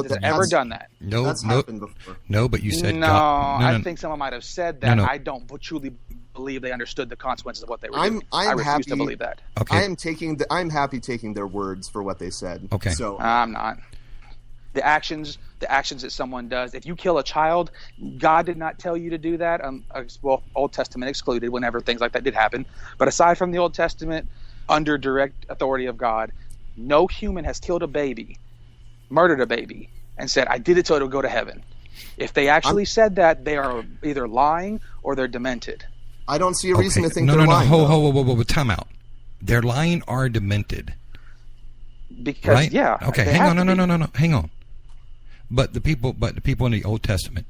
has ever done that. No, That's happened before. No, but you said No, God. I think someone might have said that. No. I don't truly believe they understood the consequences of what they were doing. I refuse happy, to believe that. Okay. I'm happy taking their words for what they said. Okay. So I'm not. The actions that someone does. If you kill a child, God did not tell you to do that. Well, Old Testament excluded whenever things like that did happen. But aside from the Old Testament, under direct authority of God, no human has killed a baby, murdered a baby, and said, I did it so it'll go to heaven. If they actually said that, they are either lying or they're demented. I don't see a reason to think no, they're no, lying. Whoa, time out. They're lying or demented. Because, right? yeah. Okay, hang on, no, hang on. But the people in the Old Testament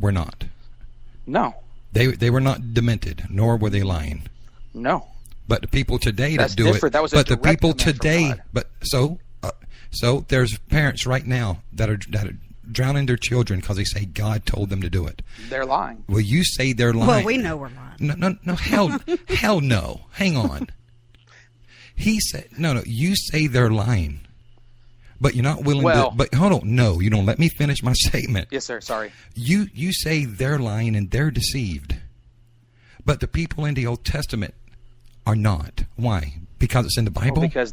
were not. No. They were not demented, nor were they lying. No. But the people today That's that do different. it. That was a but the direct people command from today. God. But so there's parents right now that are drowning their children because they say God told them to do it. They're lying. Well, you say they're lying. Well, we know we're lying. No, hell no. Hang on. He said, no, you say they're lying. But you're not willing to, but hold on, no, you don't let me finish my statement. Yes, sir, sorry. You say they're lying and they're deceived. But the people in the Old Testament are not. Why? Because it's in the Bible? Because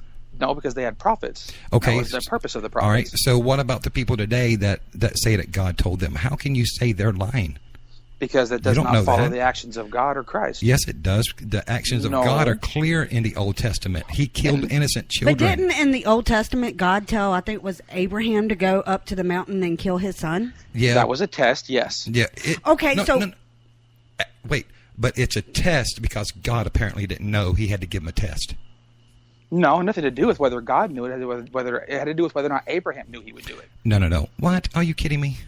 they had prophets. Okay. That was the purpose of the prophets. All right, so what about the people today that say that God told them? How can you say they're lying? Because it does not follow the actions of God or Christ. Yes, it does. The actions of God are clear in the Old Testament. He killed innocent children. But didn't in the Old Testament God tell, I think it was Abraham, to go up to the mountain and kill his son? Yeah. That was a test, yes. Yeah. Wait, but it's a test because God apparently didn't know. He had to give him a test. No, nothing to do with whether God knew it. It had to do with whether or not Abraham knew he would do it. No. What? Are you kidding me?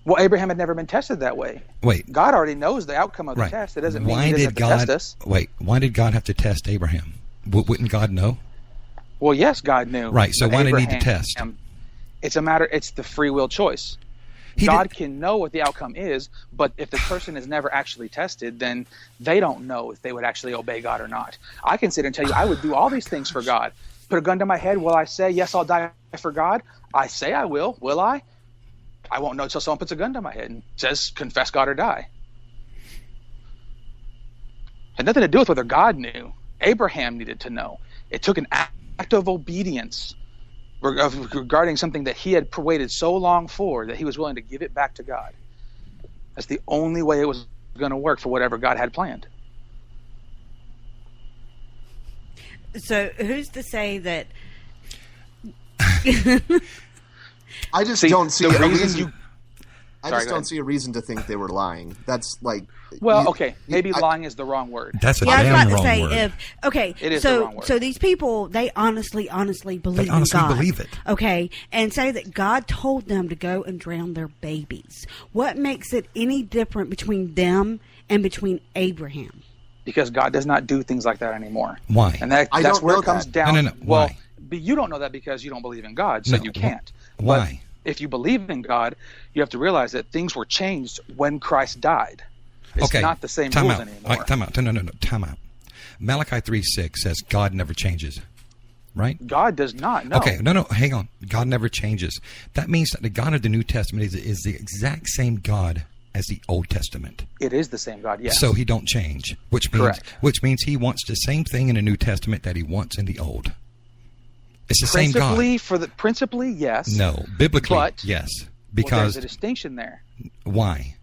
Well, Abraham had never been tested that way. Wait. God already knows the outcome of the test. It doesn't mean he doesn't have to test us. Wait, why did God have to test Abraham? Wouldn't God know? Well, yes, God knew. Right, so why did he need to test? It's the free will choice. God can know what the outcome is, but if the person is never actually tested, then they don't know if they would actually obey God or not. I can sit and tell you I would do all these things for God. Put a gun to my head, will I say, yes, I'll die for God? I say I will I? I won't know until someone puts a gun to my head and says, confess God or die. It had nothing to do with whether God knew. Abraham needed to know. It took an act of obedience regarding something that he had waited so long for that he was willing to give it back to God. That's the only way it was going to work for whatever God had planned. So who's to say that... I just don't see a reason. I just go don't ahead. see a reason to think they were lying. That's like. Well, maybe lying is the wrong word. That's a I was damn about to wrong say word. It is the wrong word. So these people, they honestly believe They honestly in God. believe it. Okay, and say that God told them to go and drown their babies. What makes it any different between them and between Abraham? Because God does not do things like that anymore. Why? And that's where it comes down. No. Well, Why? but you don't know that because you don't believe in God, so you can't. Why? But if you believe in God, you have to realize that things were changed when Christ died. It's not the same rules anymore. All right, time out. No. Time out. Malachi 3:6 says God never changes. Right? God does not. No. Okay, no, hang on. God never changes. That means that the God of the New Testament is the exact same God as the Old Testament. It is the same God, yes. So he don't change, which means he wants the same thing in the New Testament that he wants in the Old. It's the same God. Principally, yes. No, biblically, but, yes. Because there's a distinction there. Why?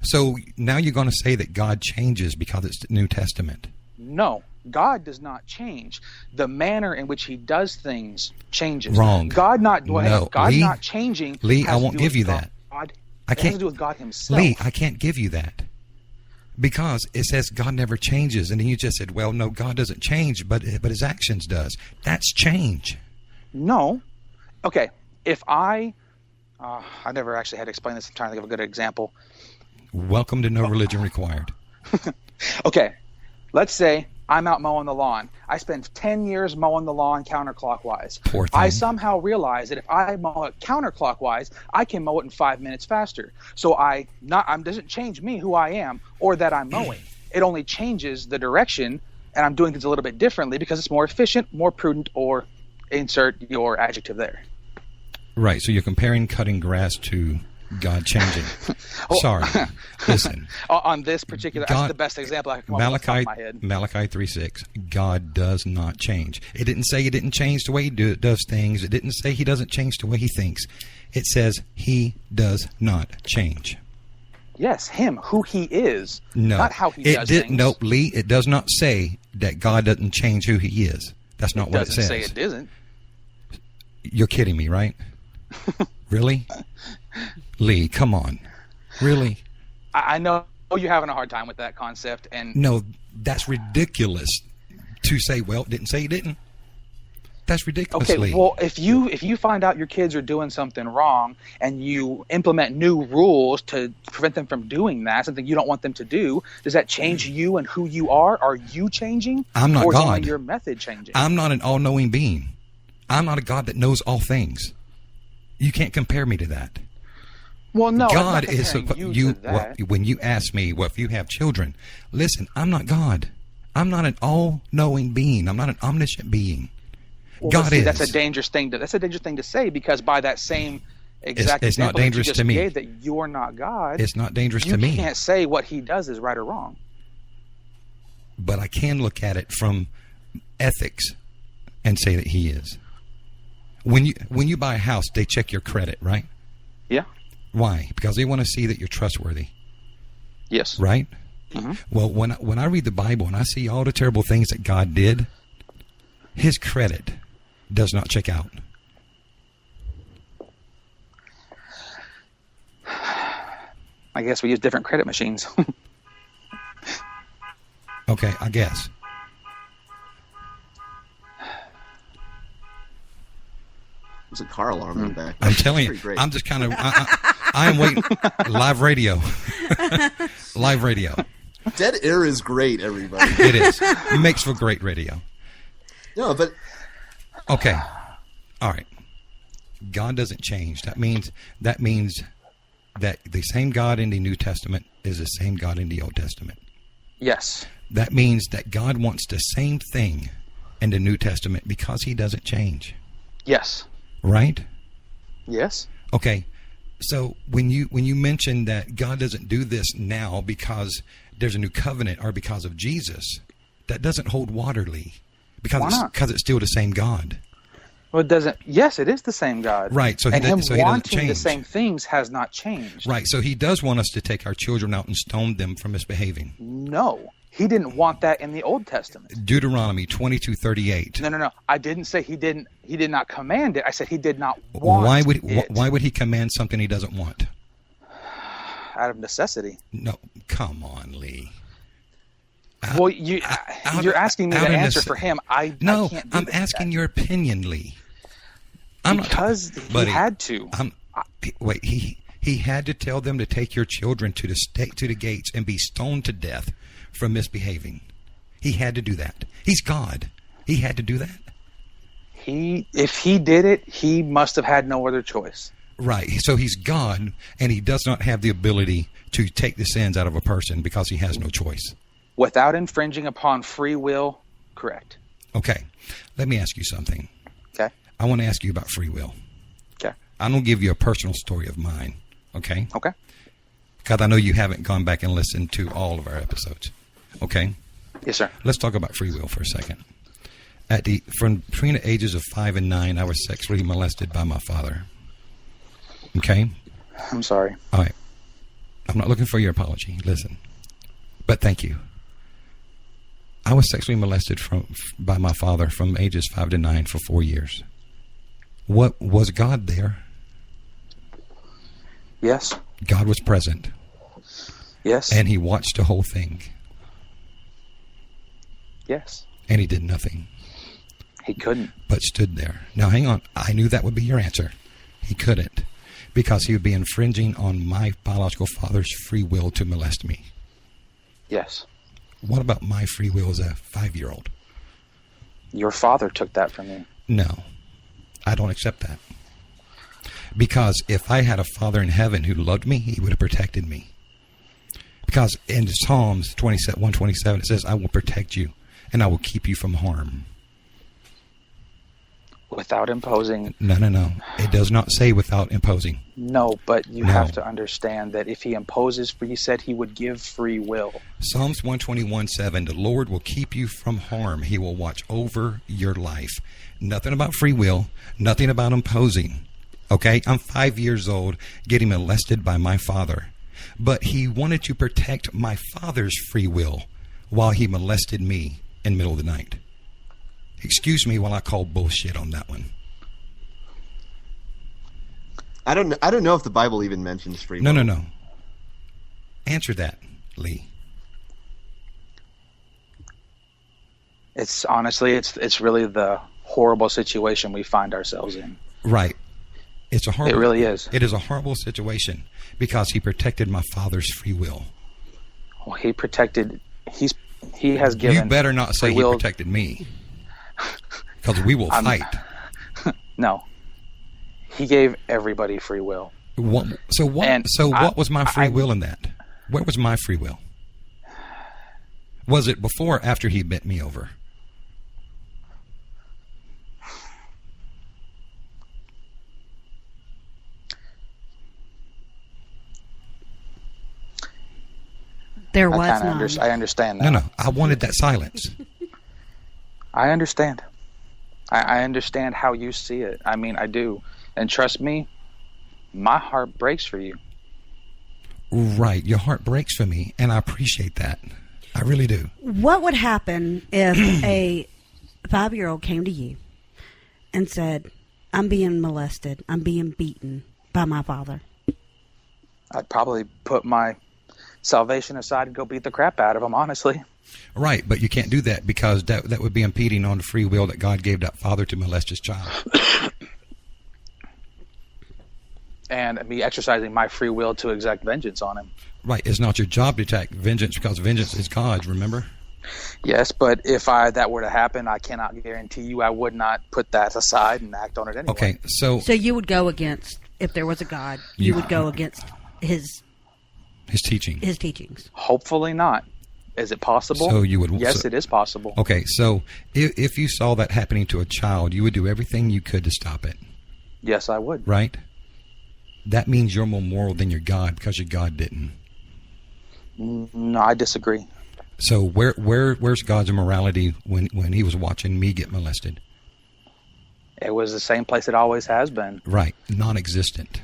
So now you're going to say that God changes because it's the New Testament. No, God does not change. The manner in which he does things changes. Wrong. God not Lee, changing. Lee, I won't give you that. It has to do with God himself. Lee, I can't give you that. Because it says God never changes, and then you just said, "Well, no, God doesn't change, but his actions does." That's change. No, okay. If I never actually had to explain this. I'm trying to think of a good example. Welcome to No Religion Required. Okay, let's say I'm out mowing the lawn. I spend 10 years mowing the lawn counterclockwise. Poor thing. I somehow realize that if I mow it counterclockwise, I can mow it in 5 minutes faster. So doesn't change me, who I am, or that I'm mowing. It only changes the direction, and I'm doing things a little bit differently because it's more efficient, more prudent, or insert your adjective there. Right. So you're comparing cutting grass to God changing. Sorry. Listen. On this particular, that's the best example I can come up with off the top of my head. Malachi 3:6. God does not change. It didn't say he didn't change the way he does things. It didn't say he doesn't change the way he thinks. It says he does not change. Yes, him, who he is, no, not how he does things. No, Lee, it does not say that God doesn't change who he is. That's not what it says. It doesn't say it isn't. You're kidding me, right? Really? Lee, come on. Really? I know you're having a hard time with that concept. And no, that's ridiculous to say, well, it didn't say he didn't. That's ridiculous. Okay, well, if you find out your kids are doing something wrong and you implement new rules to prevent them from doing that, something you don't want them to do, does that change you and who you are? Are you changing? I'm not God. Or is only your method changing? I'm not an all-knowing being. I'm not a God that knows all things. You can't compare me to that. Well, no, God is when you ask me, well, if you have children, listen, I'm not God. I'm not an all-knowing being. I'm not an omniscient being. Well, God is. That's a dangerous thing to say, because by that same exact it's not dangerous to me. That you're not God. It's not dangerous to me. You can't say what he does is right or wrong. But I can look at it from ethics and say that he is. When you buy a house, they check your credit, right? Yeah. Why? Because they want to see that you're trustworthy. Yes. Right? Mm-hmm. Well, when I read the Bible and I see all the terrible things that God did, his credit does not check out. I guess we use different credit machines. Okay, I guess. There's a car alarm in the back. I'm telling you, I'm just kind of, I am waiting. Live radio. Live radio. Dead air is great, everybody. It is. It makes for great radio. No, but... Okay. All right. God doesn't change. That means that the same God in the New Testament is the same God in the Old Testament. Yes. That means that God wants the same thing in the New Testament because he doesn't change. Yes. Right? Yes. Okay. So when you mention that God doesn't do this now because there's a new covenant or because of Jesus, that doesn't hold water, Lee. Because it's still the same God. Well, it doesn't. Yes, it is the same God. Right. So he doesn't change. The same things has not changed. Right. So he does want us to take our children out and stone them for misbehaving. No, he didn't want that in the Old Testament. Deuteronomy 22:38. No. I didn't say he didn't. He did not command it. I said he did not want it. Why would he command something he doesn't want? Out of necessity. No, come on, Lee. Well, you're asking me to answer for him. I can't do I'm asking your opinion, Lee. Because he had to. He had to tell them to take your children to the gates and be stoned to death for misbehaving. He had to do that. He's God. He had to do that. If he did it, he must have had no other choice. Right. So he's God, and he does not have the ability to take the sins out of a person because he has no choice. Without infringing upon free will, correct. Okay. Let me ask you something. Okay. I want to ask you about free will. Okay. I'm going to give you a personal story of mine. Okay? Okay. Because I know you haven't gone back and listened to all of our episodes. Okay? Yes, sir. Let's talk about free will for a second. From between the ages of 5 and 9, I was sexually molested by my father. Okay? I'm sorry. All right. I'm not looking for your apology. Listen. But thank you. I was sexually molested by my father from ages 5 to 9 for 4 years. What was God there? Yes. God was present. Yes. And he watched the whole thing. Yes. And he did nothing. He couldn't. But stood there. Now, hang on. I knew that would be your answer. He couldn't. Because he would be infringing on my biological father's free will to molest me. Yes. What about my free will as a 5-year-old? Your father took that from you. No. I don't accept that. Because if I had a father in heaven who loved me, he would have protected me. Because in Psalms 127, it says, I will protect you and I will keep you from harm. Without imposing. No. It does not say without imposing. No, but you No. have to understand that if he imposes, he said he would give free will. Psalms 121:7, the Lord will keep you from harm. He will watch over your life. Nothing about free will, nothing about imposing. Okay, I'm 5 years old getting molested by my father. But he wanted to protect my father's free will while he molested me in the middle of the night. Excuse me while I call bullshit on that one. I don't know if the Bible even mentions free will. No. Answer that, Lee. It's honestly, it's really the horrible situation we find ourselves in. Right. It's a horrible. It really is. It is a horrible situation because he protected my father's free will. Well, he has given. You better not say free he will. protected me, because we will fight. No, he gave everybody free will. What was my free will in that? Where was my free will? Was it before or after he bent me over? There was none. I understand that. No. I wanted that silence. I understand. I understand how you see it. I mean, I do. And trust me, my heart breaks for you. Right. Your heart breaks for me, and I appreciate that. I really do. What would happen if a 5-year-old came to you and said, I'm being molested, I'm being beaten by my father? I'd probably put my salvation aside and go beat the crap out of him, honestly. Right, but you can't do that because that would be impeding on the free will that God gave that father to molest his child. And me exercising my free will to exact vengeance on him. Right, it's not your job to exact vengeance because vengeance is God's, remember? Yes, but if that were to happen, I cannot guarantee you I would not put that aside and act on it anyway. Okay, so you would go against, if there was a God, you would go against his teaching. His teachings. Hopefully not. Is it possible? So you would. Yes, it is possible. Okay, so if you saw that happening to a child, you would do everything you could to stop it. Yes, I would. Right? That means you're more moral than your God because your God didn't. No, I disagree. So where's God's morality when he was watching me get molested? It was the same place it always has been. Right, non-existent.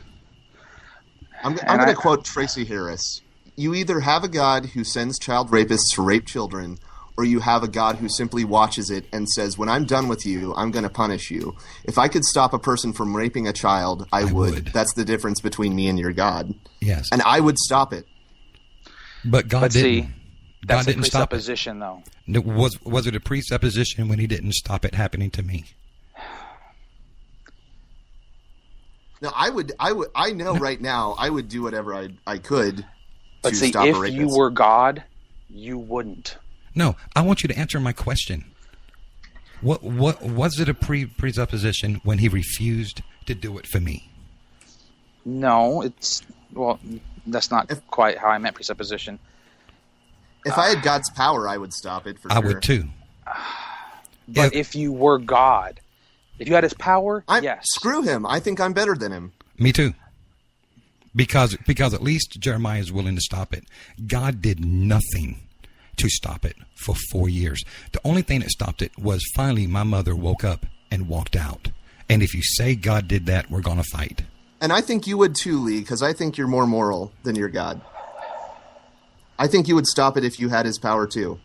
I'm going to quote Tracy Harris. You either have a God who sends child rapists to rape children, or you have a God who simply watches it and says, when I'm done with you, I'm going to punish you. If I could stop a person from raping a child, I would. That's the difference between me and your God. Yes. And I would stop it. But God didn't. See, that's God didn't a stop it. presupposition, though. Was it a presupposition when he didn't stop it happening to me? No, I know right now I would do whatever I could But to see, stop a if rapist. you were God, you wouldn't. No, I want you to answer my question. What was it a presupposition when he refused to do it for me? No, that's not quite how I meant presupposition. If I had God's power, I would stop it for sure. I would too. But if you were God, if you had his power, yes. Screw him. I think I'm better than him. Me too. Because at least Jeremiah is willing to stop it. God did nothing to stop it for 4 years. The only thing that stopped it was finally my mother woke up and walked out. And if you say God did that, we're going to fight. And I think you would too, Lee, because I think you're more moral than your God. I think you would stop it if you had his power too.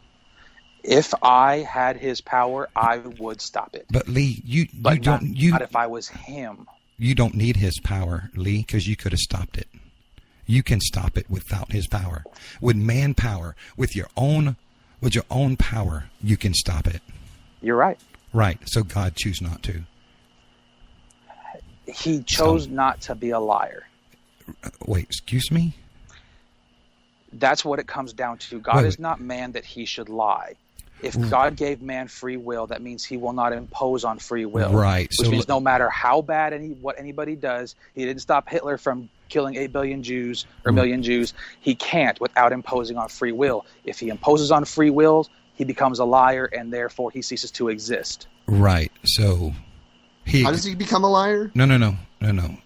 If I had his power, I would stop it. But Lee, not if I was him. You don't need his power, Lee, because you could have stopped it. You can stop it without his power. With manpower, with your own power, you can stop it. You're right. Right. So God chose not to. He chose not to be a liar. Wait, excuse me? That's what it comes down to. God is not man that he should lie. If God gave man free will, that means he will not impose on free will. Right. Which means no matter how bad what anybody does, he didn't stop Hitler from killing 8 billion Jews or million Jews. He can't without imposing on free will. If he imposes on free will, he becomes a liar and therefore he ceases to exist. Right. So How does he become a liar? No.